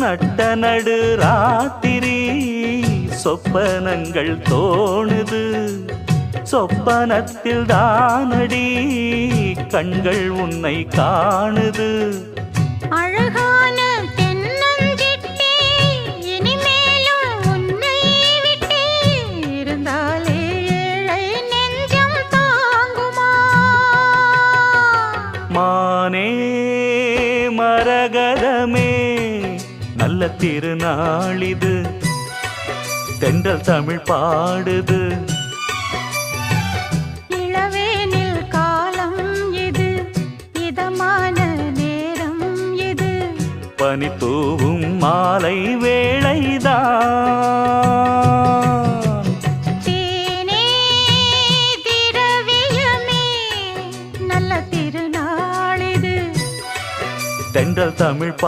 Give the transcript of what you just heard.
நட்ட நடு ராத்திரி சொப்பனங்கள் தோணுது, சொப்பனத்தில் தானடி கண்கள் உன்னை காணுது. அழகான தென்னஞ்சிட்டே இனிமேலும் உன்னை விட்டே இருந்தாலே ஏழை நெஞ்சம் தாங்குமா? மானே மரகதமே நல்ல திருநாளிது, தென்றல் தமிழ் பாடுது. இளவேனில் காலம் இது, இதமான நேரம் இது, பனி தூவும் மாலை வேளைதான். தேனே திரவியமே நல்ல திருநாளிது, தென்றல் தமிழ்